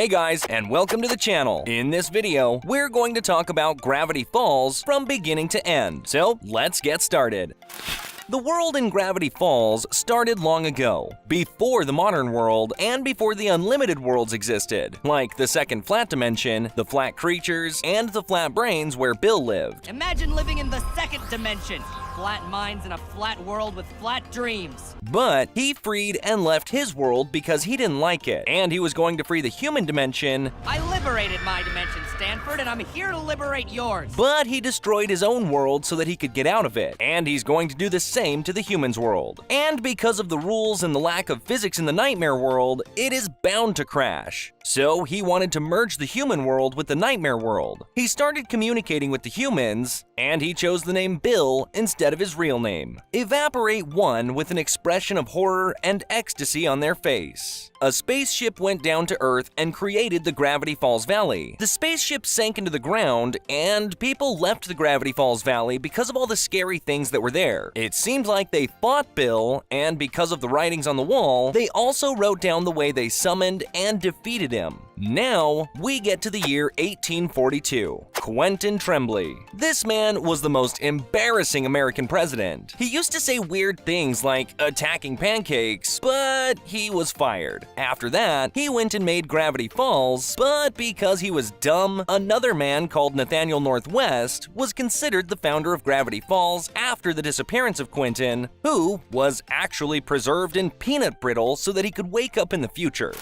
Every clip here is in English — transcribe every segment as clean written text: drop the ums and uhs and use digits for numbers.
Hey guys, and welcome to the channel. In this video, we're going to talk about Gravity Falls from beginning to end. So let's get started. The world in Gravity Falls started long ago, before the modern world and before the unlimited worlds existed, like the second flat dimension, the flat creatures, and the flat brains where Bill lived. Imagine living in the second dimension. Flat minds in a flat world with flat dreams. But he freed and left his world because he didn't like it, and he was going to free the human dimension. I liberated my dimension, Stanford, and I'm here to liberate yours. But he destroyed his own world so that he could get out of it, and he's going to do the same to the humans' world. And because of the rules and the lack of physics in the nightmare world, it is bound to crash. So he wanted to merge the human world with the nightmare world. He started communicating with the humans, and he chose the name Bill instead of his real name. Evaporate one with an expression of horror and ecstasy on their face. A spaceship went down to Earth and created the Gravity Falls Valley. The spaceship sank into the ground, and people left the Gravity Falls Valley because of all the scary things that were there. It seemed like they fought Bill, and because of the writings on the wall, they also wrote down the way they summoned and defeated him. Now, we get to the year 1842. Quentin Tremblay. This man was the most embarrassing American president. He used to say weird things like attacking pancakes, but he was fired. After that, he went and made Gravity Falls, but because he was dumb, another man called Nathaniel Northwest was considered the founder of Gravity Falls after the disappearance of Quentin, who was actually preserved in peanut brittle so that he could wake up in the future.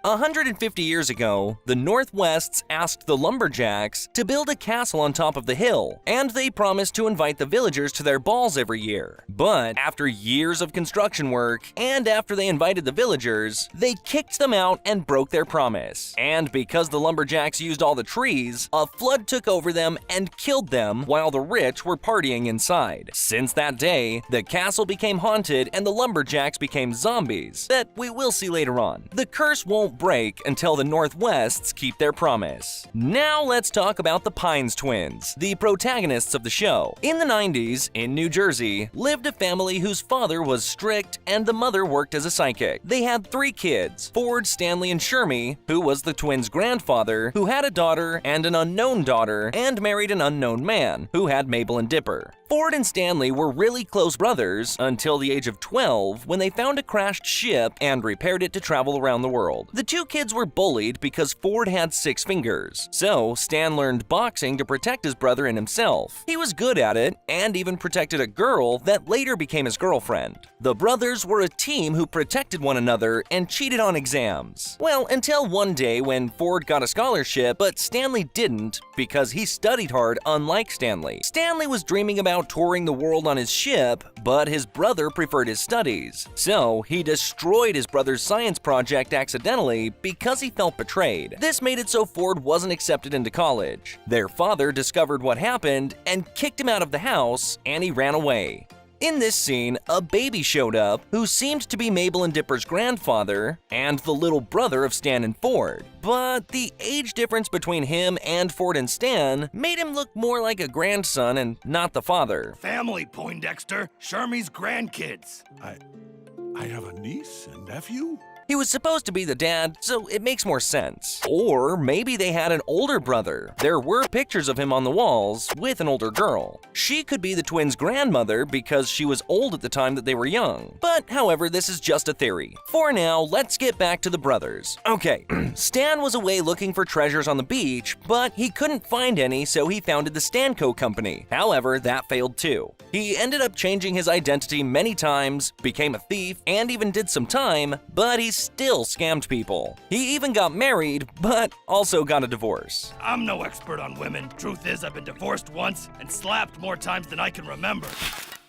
150 years ago, the Northwests asked the Lumberjacks to build a castle on top of the hill, and they promised to invite the villagers to their balls every year. But after years of construction work, and after they invited the villagers, they kicked them out and broke their promise. And because the Lumberjacks used all the trees, a flood took over them and killed them while the rich were partying inside. Since that day, the castle became haunted and the Lumberjacks became zombies that we will see later on. The curse won't break until the Northwests keep their promise. Now let's talk about the Pines twins, the protagonists of the show. In the 90s, in New Jersey, lived a family whose father was strict and the mother worked as a psychic. They had 3 kids, Ford, Stanley, and Shermie, who was the twins' grandfather, who had a daughter and an unknown daughter, and married an unknown man, who had Mabel and Dipper. Ford and Stanley were really close brothers until the age of 12 when they found a crashed ship and repaired it to travel around the world. The 2 kids were bullied because Ford had 6 fingers, so Stan learned boxing to protect his brother and himself. He was good at it and even protected a girl that later became his girlfriend. The brothers were a team who protected one another and cheated on exams. Well, until one day when Ford got a scholarship, but Stanley didn't because he studied hard unlike Stanley. Stanley was dreaming about touring the world on his ship, but his brother preferred his studies. So he destroyed his brother's science project accidentally because he felt betrayed. This made it so Ford wasn't accepted into college. Their father discovered what happened and kicked him out of the house, and he ran away. In this scene, a baby showed up who seemed to be Mabel and Dipper's grandfather and the little brother of Stan and Ford. But the age difference between him and Ford and Stan made him look more like a grandson and not the father. Family, Poindexter. Shermie's grandkids. I have a niece and nephew? He was supposed to be the dad, so it makes more sense. Or maybe they had an older brother. There were pictures of him on the walls with an older girl. She could be the twins' grandmother because she was old at the time that they were young. But however, this is just a theory. For now, let's get back to the brothers. Okay, Stan was away looking for treasures on the beach, but he couldn't find any, so he founded the Stanco Company. However, that failed too. He ended up changing his identity many times, became a thief, and even did some time, but he still scammed people. He even got married, but also got a divorce. I'm no expert on women. Truth is, I've been divorced once and slapped more times than I can remember.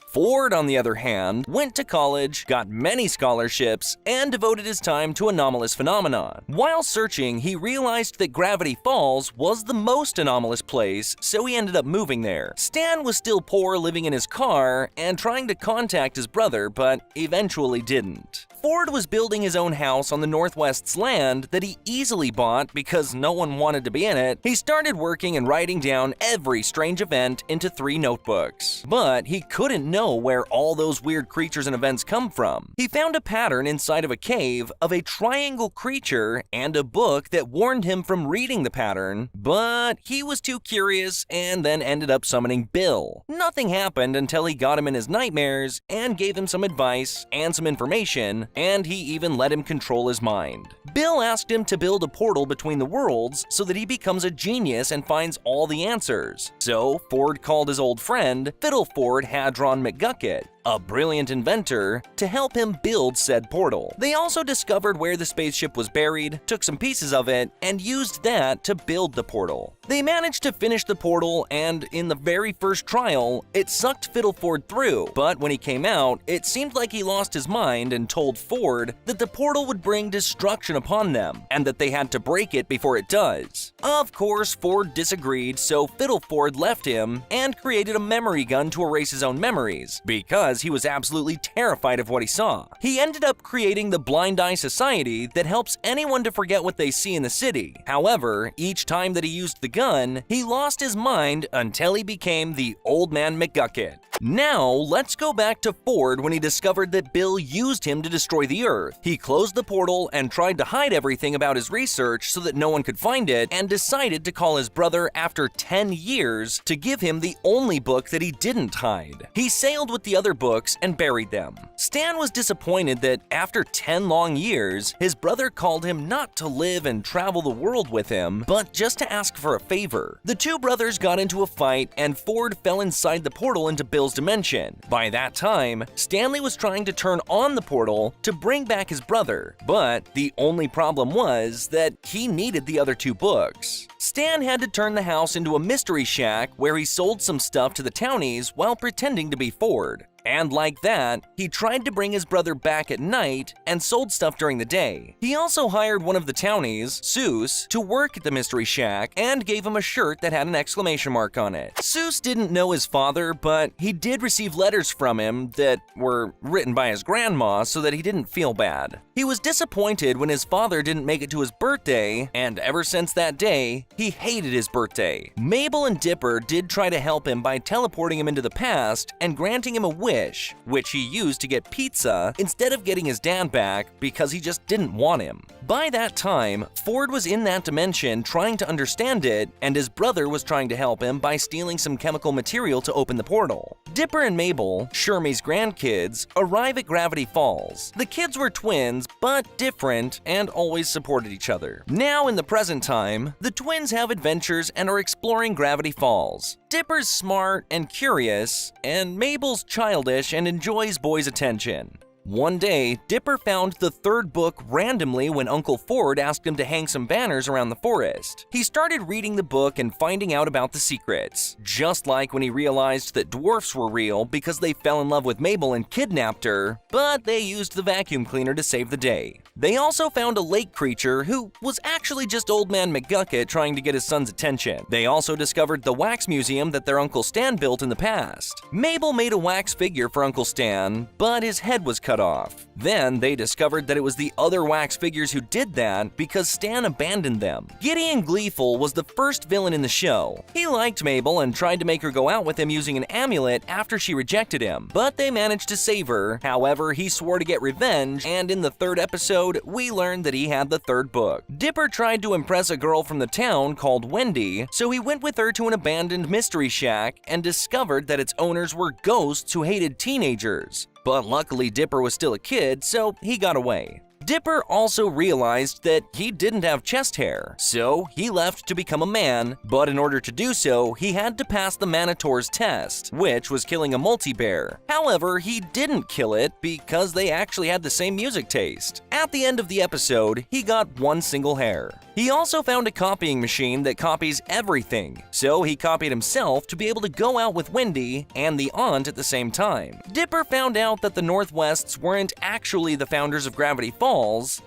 Ford, on the other hand, went to college, got many scholarships, and devoted his time to anomalous phenomena. While searching, he realized that Gravity Falls was the most anomalous place, so he ended up moving there. Stan was still poor, living in his car, and trying to contact his brother, but eventually didn't. Ford was building his own house on the Northwest's land that he easily bought because no one wanted to be in it. He started working and writing down every strange event into 3 notebooks. But he couldn't know know where all those weird creatures and events come from. He found a pattern inside of a cave of a triangle creature and a book that warned him from reading the pattern, but he was too curious and then ended up summoning Bill. Nothing happened until he got him in his nightmares and gave him some advice and some information, and he even let him control his mind. Bill asked him to build a portal between the worlds so that he becomes a genius and finds all the answers. So Ford called his old friend, Fiddleford Hadron McGucket, a brilliant inventor, to help him build said portal. They also discovered where the spaceship was buried, took some pieces of it, and used that to build the portal. They managed to finish the portal, and in the very first trial, it sucked Fiddleford through, but when he came out, it seemed like he lost his mind and told Ford that the portal would bring destruction upon them, and that they had to break it before it does. Of course, Ford disagreed, so Fiddleford left him and created a memory gun to erase his own memories, because he was absolutely terrified of what he saw. He ended up creating the Blind Eye Society that helps anyone to forget what they see in the city. However, each time that he used the gun, he lost his mind until he became the Old Man McGucket. Now, let's go back to Ford when he discovered that Bill used him to destroy the Earth. He closed the portal and tried to hide everything about his research so that no one could find it, and decided to call his brother after 10 years to give him the only book that he didn't hide. He sailed with the other books and buried them. Stan was disappointed that after 10 long years, his brother called him not to live and travel the world with him, but just to ask for a favor. The two brothers got into a fight, and Ford fell inside the portal into Bill's dimension. By that time, Stanley was trying to turn on the portal to bring back his brother, but the only problem was that he needed the other two books. Stan had to turn the house into a mystery shack where he sold some stuff to the townies while pretending to be Ford. And like that, he tried to bring his brother back at night and sold stuff during the day. He also hired one of the townies, Soos, to work at the mystery shack and gave him a shirt that had an exclamation mark on it. Soos didn't know his father, but he did receive letters from him that were written by his grandma so that he didn't feel bad. He was disappointed when his father didn't make it to his birthday, and ever since that day, he hated his birthday. Mabel and Dipper did try to help him by teleporting him into the past and granting him a wish, which he used to get pizza instead of getting his dad back because he just didn't want him. By that time, Ford was in that dimension trying to understand it, and his brother was trying to help him by stealing some chemical material to open the portal. Dipper and Mabel, Shermie's grandkids, arrive at Gravity Falls. The kids were twins, but different, and always supported each other. Now, in the present time, the twins have adventures and are exploring Gravity Falls. Dipper's smart and curious, and Mabel's childish and enjoys boys' attention. One day, Dipper found the third book randomly when Uncle Ford asked him to hang some banners around the forest. He started reading the book and finding out about the secrets, just like when he realized that dwarfs were real because they fell in love with Mabel and kidnapped her, but they used the vacuum cleaner to save the day. They also found a lake creature who was actually just Old Man McGucket trying to get his son's attention. They also discovered the wax museum that their Uncle Stan built in the past. Mabel made a wax figure for Uncle Stan, but his head was cut off. Then they discovered that it was the other wax figures who did that because Stan abandoned them. Gideon Gleeful was the first villain in the show. He liked Mabel and tried to make her go out with him using an amulet after she rejected him, but they managed to save her. However, he swore to get revenge, and in the third episode, we learned that he had the third book. Dipper tried to impress a girl from the town called Wendy, so he went with her to an abandoned mystery shack and discovered that its owners were ghosts who hated teenagers. But luckily Dipper was still a kid, so he got away. Dipper also realized that he didn't have chest hair, so he left to become a man, but in order to do so, he had to pass the Manitor's test, which was killing a multi-bear. However, he didn't kill it because they actually had the same music taste. At the end of the episode, he got one single hair. He also found a copying machine that copies everything, so he copied himself to be able to go out with Wendy and the aunt at the same time. Dipper found out that the Northwests weren't actually the founders of Gravity Falls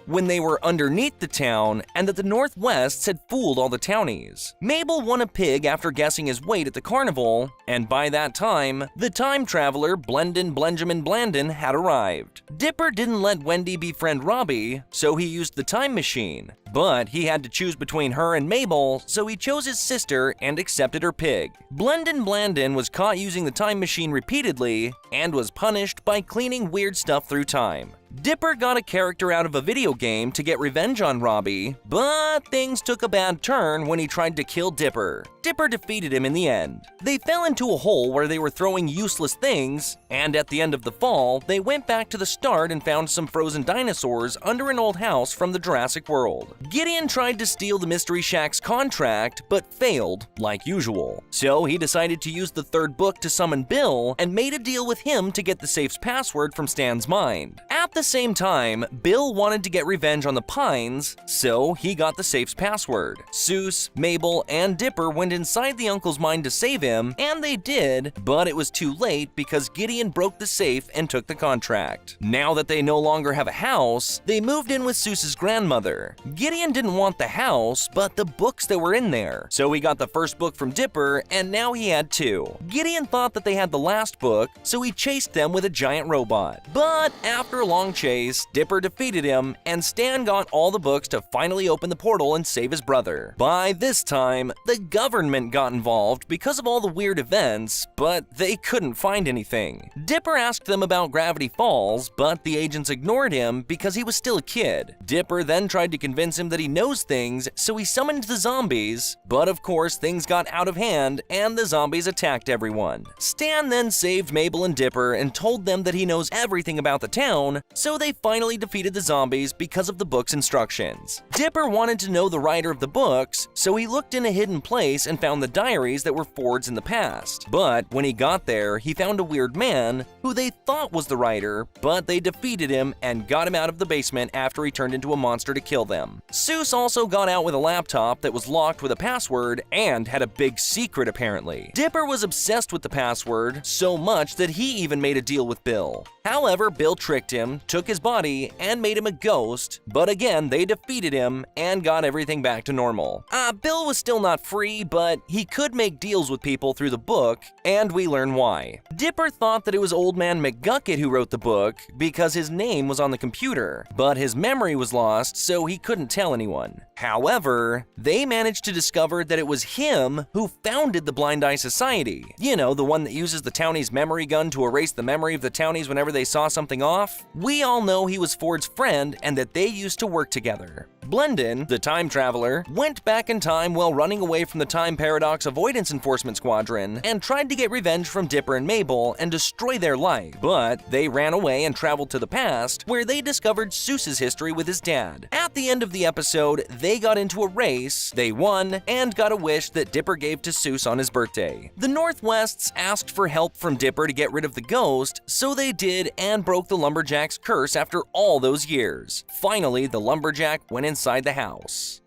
when they were underneath the town, and that the Northwests had fooled all the townies. Mabel won a pig after guessing his weight at the carnival, and by that time, the time traveler Blendin Blenjamin Blandin had arrived. Dipper didn't let Wendy befriend Robbie, so he used the time machine. But he had to choose between her and Mabel, so he chose his sister and accepted her pig. Blendin Blandin was caught using the time machine repeatedly and was punished by cleaning weird stuff through time. Dipper got a character out of a video game to get revenge on Robbie, but things took a bad turn when he tried to kill Dipper. Dipper defeated him in the end. They fell into a hole where they were throwing useless things, and at the end of the fall, they went back to the start and found some frozen dinosaurs under an old house from the Jurassic World. Gideon tried to steal the Mystery Shack's contract, but failed, like usual. So he decided to use the third book to summon Bill and made a deal with him to get the safe's password from Stan's mind. At the same time, Bill wanted to get revenge on the Pines, so he got the safe's password. Soos, Mabel, and Dipper went inside the uncle's mind to save him, and they did, but it was too late because Gideon broke the safe and took the contract. Now that they no longer have a house, they moved in with Soos's grandmother. Gideon didn't want the house, but the books that were in there, so he got the first book from Dipper, and now he had two. Gideon thought that they had the last book, so he chased them with a giant robot. But after a long chase, Dipper defeated him, and Stan got all the books to finally open the portal and save his brother. By this time, the government got involved because of all the weird events, but they couldn't find anything. Dipper asked them about Gravity Falls, but the agents ignored him because he was still a kid. Dipper then tried to convince him that he knows things, so he summoned the zombies, but of course things got out of hand and the zombies attacked everyone. Stan then saved Mabel and Dipper and told them that he knows everything about the town, so they finally defeated the zombies because of the book's instructions. Dipper wanted to know the writer of the books, so he looked in a hidden place and found the diaries that were Ford's in the past. But when he got there, he found a weird man who they thought was the writer, but they defeated him and got him out of the basement after he turned into a monster to kill them. Soos also got out with a laptop that was locked with a password and had a big secret apparently. Dipper was obsessed with the password, so much that he even made a deal with Bill. However, Bill tricked him, took his body, and made him a ghost, but again, they defeated him and got everything back to normal. Bill was still not free, but he could make deals with people through the book, and we learn why. Dipper thought that it was Old Man McGucket who wrote the book because his name was on the computer, but his memory was lost, so he couldn't tell anyone. However, they managed to discover that it was him who founded the Blind Eye Society. You know, the one that uses the townie's memory gun to erase the memory of the townies whenever they saw something off. We all know he was Ford's friend and that they used to work together. Blendin, the time traveler, went back in time while running away from the Time Paradox Avoidance Enforcement Squadron and tried to get revenge from Dipper and Mabel and destroy their life, but they ran away and traveled to the past where they discovered Soos's history with his dad. At the end of the episode, they got into a race, they won, and got a wish that Dipper gave to Soos on his birthday. The Northwests asked for help from Dipper to get rid of the ghost, so they did and broke the lumberjack's curse after all those years. Finally, the lumberjack went inside the house.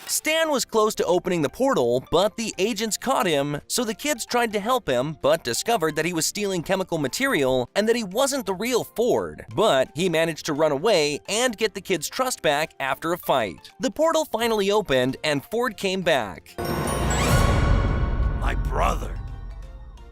Stan was close to opening the portal, but the agents caught him, so the kids tried to help him, but discovered that he was stealing chemical material and that he wasn't the real Ford. But he managed to run away and get the kids' trust back after a fight. The portal finally opened and Ford came back. My brother.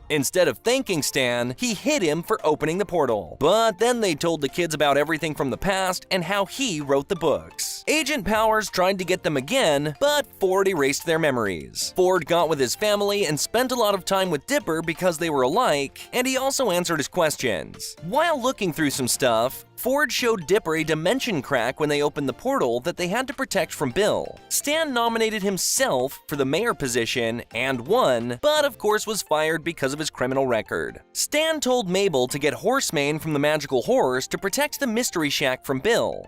Instead of thanking Stan, he hit him for opening the portal. But then they told the kids about everything from the past and how he wrote the books. Agent Powers tried to get them again, but Ford erased their memories. Ford got with his family and spent a lot of time with Dipper because they were alike, and he also answered his questions. While looking through some stuff, Ford showed Dipper a dimension crack when they opened the portal that they had to protect from Bill. Stan nominated himself for the mayor position and won, but of course was fired because of his criminal record. Stan told Mabel to get Horsemane from the magical horse to protect the Mystery Shack from Bill.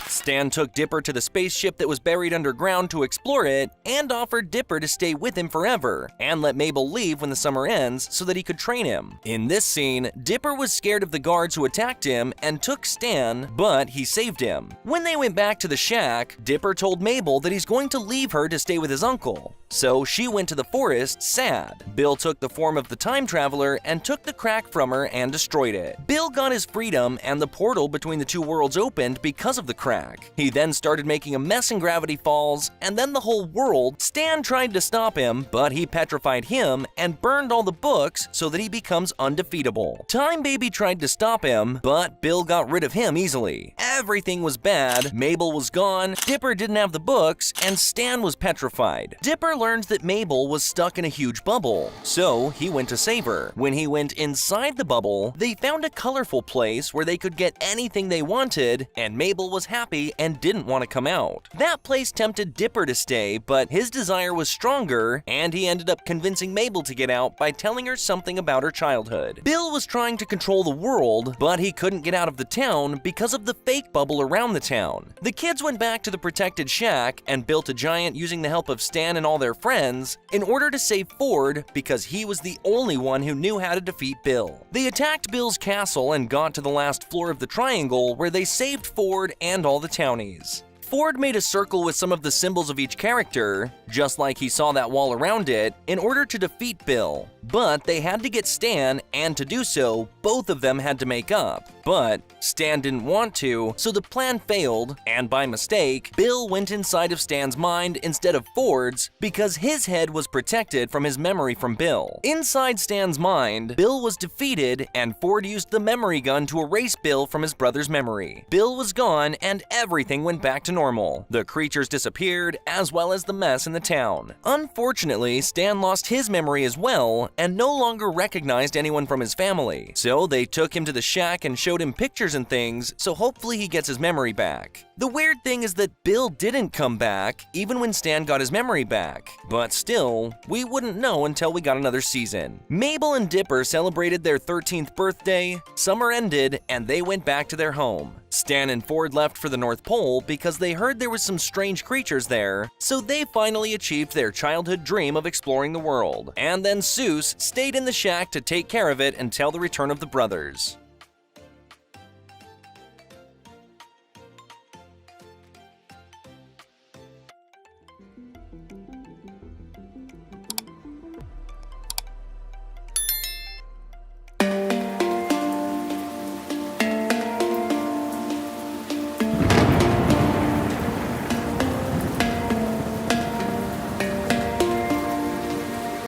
Stan took Dipper to the spaceship that was buried underground to explore it and offered Dipper to stay with him forever and let Mabel leave when the summer ends so that he could train him. In this scene, Dipper was scared of the guards who attacked him and took Stan, but he saved him. When they went back to the shack, Dipper told Mabel that he's going to leave her to stay with his uncle. so she went to the forest sad. Bill took the form of the time traveler and took the crack from her and destroyed it. Bill got his freedom and the portal between the two worlds opened because of the crack. He then started making a mess in Gravity Falls, and then the whole world. Stan tried to stop him, but he petrified him and burned all the books so that he becomes undefeatable. Time Baby tried to stop him, but Bill got rid of him easily. Everything was bad, Mabel was gone, Dipper didn't have the books, and Stan was petrified. Dipper learned that Mabel was stuck in a huge bubble, so he went to save her. When he went inside the bubble, they found a colorful place where they could get anything they wanted, and Mabel was happy and didn't want to come out. That place tempted Dipper to stay, but his desire was stronger, and he ended up convincing Mabel to get out by telling her something about her childhood. Bill was trying to control the world, but he couldn't get out of the town because of the fake bubble around the town. The kids went back to the protected shack and built a giant using the help of Stan and all their friends in order to save Ford because he was the only one who knew how to defeat Bill. They attacked Bill's castle and got to the last floor of the triangle where they saved Ford and all the townies. Ford made a circle with some of the symbols of each character, just like he saw that wall around it, in order to defeat Bill. But they had to get Stan, and to do so, both of them had to make up. But Stan didn't want to, so the plan failed, and by mistake, Bill went inside of Stan's mind instead of Ford's because his head was protected from his memory from Bill. Inside Stan's mind, Bill was defeated, and Ford used the memory gun to erase Bill from his brother's memory. Bill was gone, and everything went back to normal. The creatures disappeared, as well as the mess in the town. Unfortunately, Stan lost his memory as well, and no longer recognized anyone from his family. So they took him to the shack and showed him pictures and things, so hopefully he gets his memory back. The weird thing is that Bill didn't come back, even when Stan got his memory back. But still, we wouldn't know until we got another season. Mabel and Dipper celebrated their 13th birthday, summer ended, and they went back to their home. Stan and Ford left for the North Pole because they heard there was some strange creatures there, so they finally achieved their childhood dream of exploring the world. And then Soos stayed in the shack to take care of it until the return of the brothers.